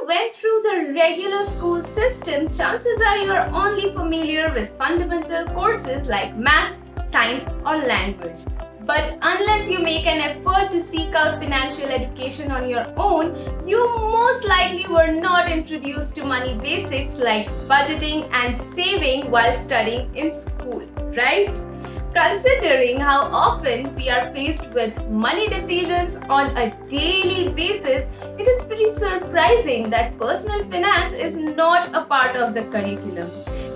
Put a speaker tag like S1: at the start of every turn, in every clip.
S1: you went through the regular school system, chances are you're only familiar with fundamental courses like maths, science, or language. But unless you make an effort to seek out financial education on your own, you most likely were not introduced to money basics like budgeting and saving while studying in school, right? Considering how often we are faced with money decisions on a daily basis, it is pretty surprising that personal finance is not a part of the curriculum.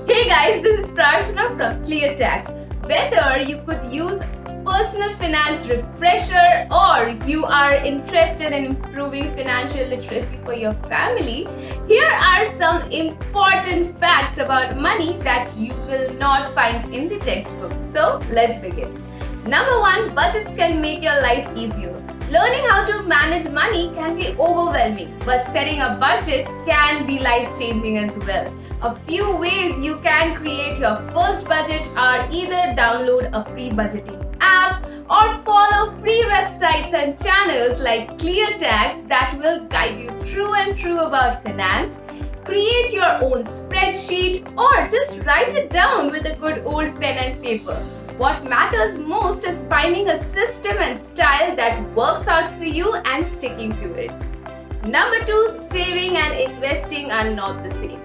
S1: Hey guys, this is Prarthana from Cleartax. Whether you could use personal finance refresher or you are interested in improving financial literacy for your family, here are some important facts about money that you will not find in the textbook. So let's begin. Number 1, budgets can make your life easier. Learning how to manage money can be overwhelming, but setting a budget can be life-changing as well. A few ways you can create your first budget are either download a free budgeting app or follow free websites and channels like Cleartax that will guide you through and through about finance. Create your own spreadsheet or just write it down with a good old pen and paper. What matters most is finding a system and style that works out for you and sticking to it. Number 2, saving and investing are not the same.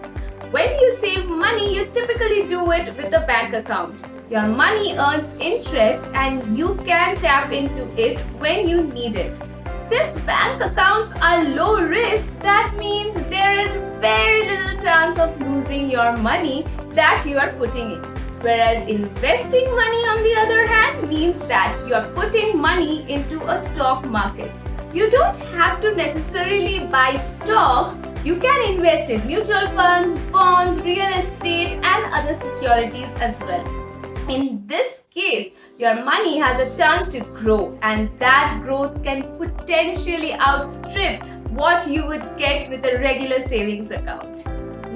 S1: When you save money, you typically do it with a bank account. Your money earns interest and you can tap into it when you need it. Since bank accounts are low risk, that means there is very little chance of losing your money that you are putting in. Whereas investing money on the other hand means that you are putting money into a stock market. You don't have to necessarily buy stocks. You can invest in mutual funds, bonds, real estate and other securities as well. In this case, your money has a chance to grow and that growth can potentially outstrip what you would get with a regular savings account.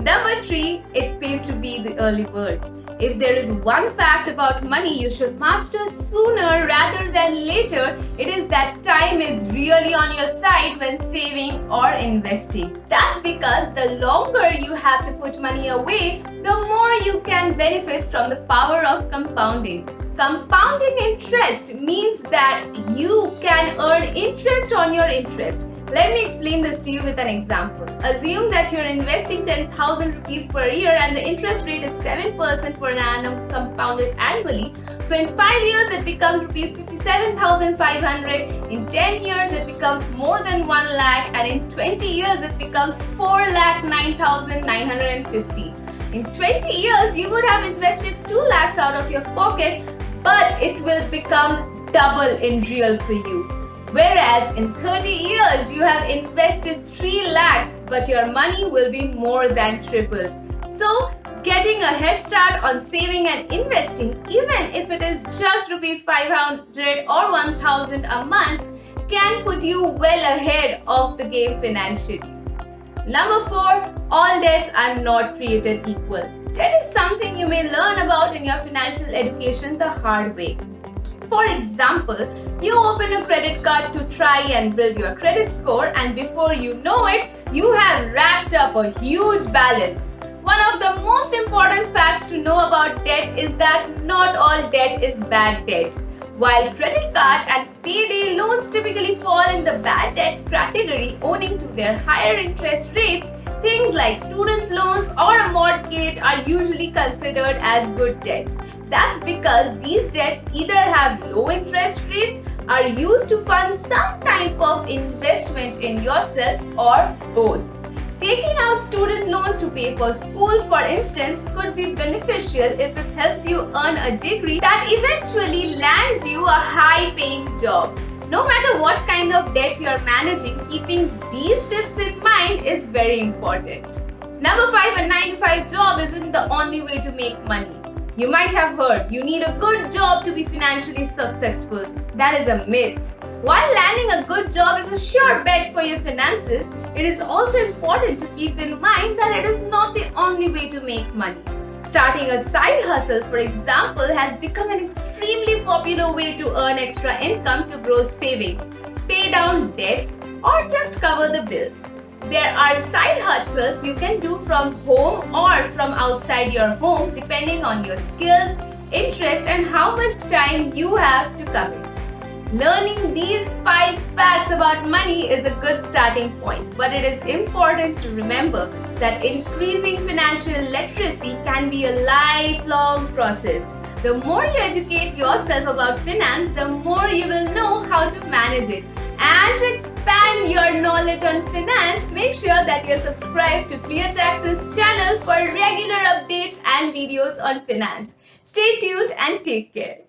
S1: Number 3, it pays to be the early bird. If there is one fact about money you should master sooner rather than later, it is that time is really on your side when saving or investing. That's because the longer you have to put money away, the more you can benefit from the power of compounding. Compounding interest means that you can earn interest on your interest. Let me explain this to you with an example. Assume that you're investing 10,000 rupees per year and the interest rate is 7% per annum compounded annually. So in 5 years it becomes rupees 57,500. In 10 years it becomes more than 1 lakh and in 20 years it becomes 4,09,950. In 20 years you would have invested 2 lakhs out of your pocket, but it will become double in real for you. Whereas in 30 years, you have invested 3 lakhs, but your money will be more than tripled. So, getting a head start on saving and investing, even if it is just rupees 500 or 1000 a month, can put you well ahead of the game financially. Number 4, all debts are not created equal. Debt is something you may learn about in your financial education the hard way. For example, you open a credit card to try and build your credit score and before you know it, you have racked up a huge balance. One of the most important facts to know about debt is that not all debt is bad debt. While credit card and payday loans typically fall in the bad debt category owing to their higher interest rates, things like student loans or a mortgage are usually considered as good debts. That's because these debts either have low interest rates, are used to fund some type of investment in yourself, or both. Taking out student loans to pay for school, for instance, could be beneficial if it helps you earn a degree that eventually lands you a high-paying job. No matter what kind of debt you are managing, keeping these tips in mind is very important. Number 5, a 9-to-5 job isn't the only way to make money. You might have heard you need a good job to be financially successful. That is a myth. While landing a good job is a sure bet for your finances, it is also important to keep in mind that it is not the only way to make money. Starting a side hustle, for example, has become an extremely popular way to earn extra income to grow savings, pay down debts, or just cover the bills. There are side hustles you can do from home or from outside your home depending on your skills, interest, and how much time you have to commit. Learning these 5 facts about money is a good starting point, but it is important to remember that increasing financial literacy can be a lifelong process. The more you educate yourself about finance, the more you will know how to manage it. And to expand your knowledge on finance, make sure that you're subscribed to Cleartax's channel for regular updates and videos on finance. Stay tuned and take care.